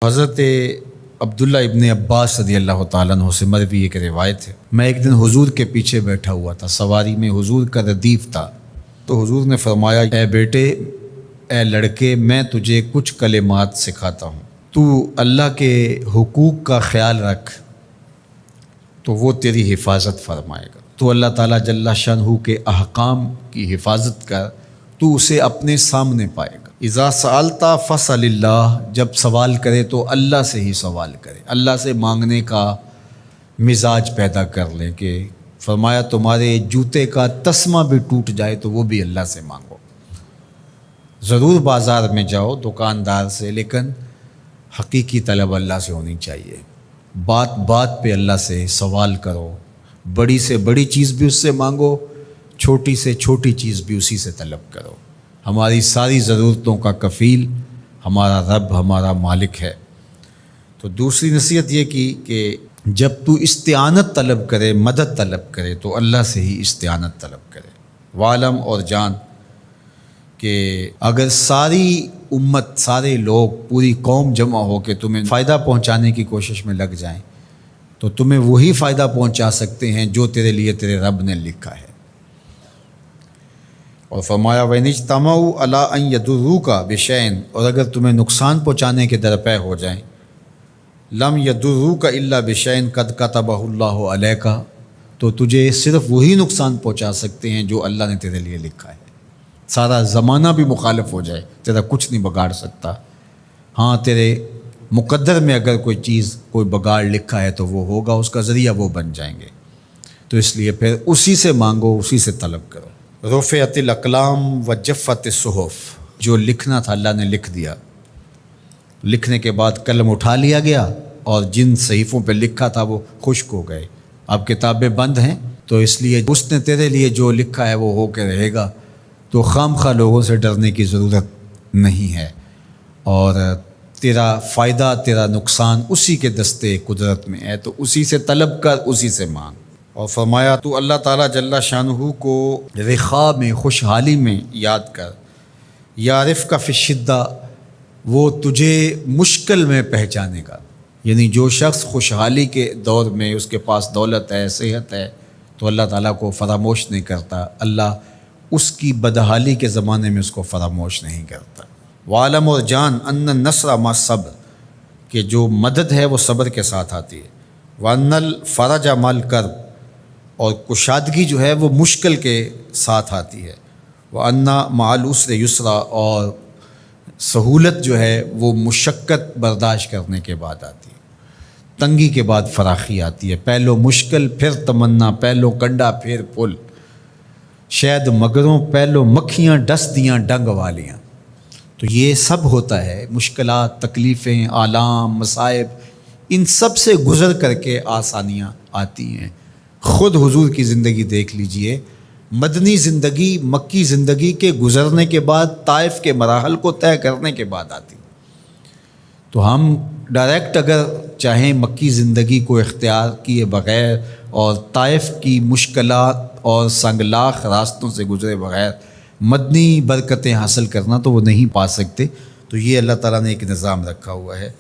حضرت عبداللہ ابن عباس رضی اللہ تعالیٰ عنہ سے مروی ایک روایت ہے، میں ایک دن حضور کے پیچھے بیٹھا ہوا تھا، سواری میں حضور کا ردیف تھا، تو حضور نے فرمایا، اے بیٹے، اے لڑکے، میں تجھے کچھ کلمات سکھاتا ہوں، تو اللہ کے حقوق کا خیال رکھ تو وہ تیری حفاظت فرمائے گا۔ تو اللہ تعالیٰ جل شانہ کے احکام کی حفاظت کر، تو اسے اپنے سامنے پائے گا۔ اذا سألت فاسأل اللہ، جب سوال کرے تو اللہ سے ہی سوال کرے، اللہ سے مانگنے کا مزاج پیدا کر لیں کہ فرمایا تمہارے جوتے کا تسمہ بھی ٹوٹ جائے تو وہ بھی اللہ سے مانگو۔ ضرور بازار میں جاؤ دکاندار سے، لیکن حقیقی طلب اللہ سے ہونی چاہیے۔ بات بات پہ اللہ سے سوال کرو، بڑی سے بڑی چیز بھی اس سے مانگو، چھوٹی سے چھوٹی چیز بھی اسی سے طلب کرو۔ ہماری ساری ضرورتوں کا کفیل ہمارا رب، ہمارا مالک ہے۔ تو دوسری نصیحت یہ کی کہ جب تو استعانت طلب کرے، مدد طلب کرے تو اللہ سے ہی استعانت طلب کرے۔ وعلم، اور جان کہ اگر ساری امت، سارے لوگ، پوری قوم جمع ہو کے تمہیں فائدہ پہنچانے کی کوشش میں لگ جائیں تو تمہیں وہی فائدہ پہنچا سکتے ہیں جو تیرے لیے تیرے رب نے لکھا ہے۔ اور فرمایا وَإِنِ اجْتَمَعُوا عَلَىٰ أَن يَضُرُّوكَ بِشَيْءٍ، اور اگر تمہیں نقصان پہنچانے کے درپے ہو جائیں، لَمْ يَضُرُّوكَ إِلَّا بِشَيْءٍ قَدْ كَتَبَهُ اللَّهُ عَلَيْكَ، تو تجھے صرف وہی نقصان پہنچا سکتے ہیں جو اللہ نے تیرے لیے لکھا ہے۔ سارا زمانہ بھی مخالف ہو جائے، تیرا کچھ نہیں بگاڑ سکتا۔ ہاں، تیرے مقدر میں اگر کوئی چیز، کوئی بگاڑ لکھا ہے تو وہ ہوگا، اس کا ذریعہ وہ بن جائیں گے۔ تو اس لیے پھر اسی سے مانگو، اسی سے طلب کرو۔ رفعت الاقلام وجفت الصحف، جو لکھنا تھا اللہ نے لکھ دیا، لکھنے کے بعد قلم اٹھا لیا گیا اور جن صحیفوں پہ لکھا تھا وہ خشک ہو گئے۔ اب کتابیں بند ہیں، تو اس لیے اس نے تیرے لیے جو لکھا ہے وہ ہو کے رہے گا، تو خام خواہ لوگوں سے ڈرنے کی ضرورت نہیں ہے، اور تیرا فائدہ، تیرا نقصان اسی کے دستے قدرت میں ہے، تو اسی سے طلب کر، اسی سے مانگ۔ اور فرمایا تو اللہ تعالیٰ جل شانہ کو رخاء میں، خوشحالی میں یاد کر، یعرفک فی الشدہ، وہ تجھے مشکل میں پہچانے گا۔ یعنی جو شخص خوشحالی کے دور میں اس کے پاس دولت ہے، صحت ہے، تو اللہ تعالیٰ کو فراموش نہیں کرتا، اللہ اس کی بدحالی کے زمانے میں اس کو فراموش نہیں کرتا۔ وعلم، اور جان، ان النصر مع الصبر، کہ جو مدد ہے وہ صبر کے ساتھ آتی ہے۔ وان الفرج مع الکرب، اور کشادگی جو ہے وہ مشکل کے ساتھ آتی ہے۔ وَأَنَّ مَعَ الْعُسْرِ يُسْرًا، اور سہولت جو ہے وہ مشقت برداشت کرنے کے بعد آتی ہے، تنگی کے بعد فراخی آتی ہے۔ پہلو مشکل پھر تمنا، پہلو کنڈا پھر پھول، شاید مگروں پہلو مکھیاں ڈس دیاں ڈنگ والیاں۔ تو یہ سب ہوتا ہے، مشکلات، تکلیفیں، آلام، مصائب، ان سب سے گزر کر کے آسانیاں آتی ہیں۔ خود حضور کی زندگی دیکھ لیجئے، مدنی زندگی مکی زندگی کے گزرنے کے بعد، طائف کے مراحل کو طے کرنے کے بعد آتی۔ تو ہم ڈائریکٹ اگر چاہیں مکی زندگی کو اختیار کیے بغیر اور طائف کی مشکلات اور سنگلاخ راستوں سے گزرے بغیر مدنی برکتیں حاصل کرنا، تو وہ نہیں پا سکتے۔ تو یہ اللہ تعالیٰ نے ایک نظام رکھا ہوا ہے۔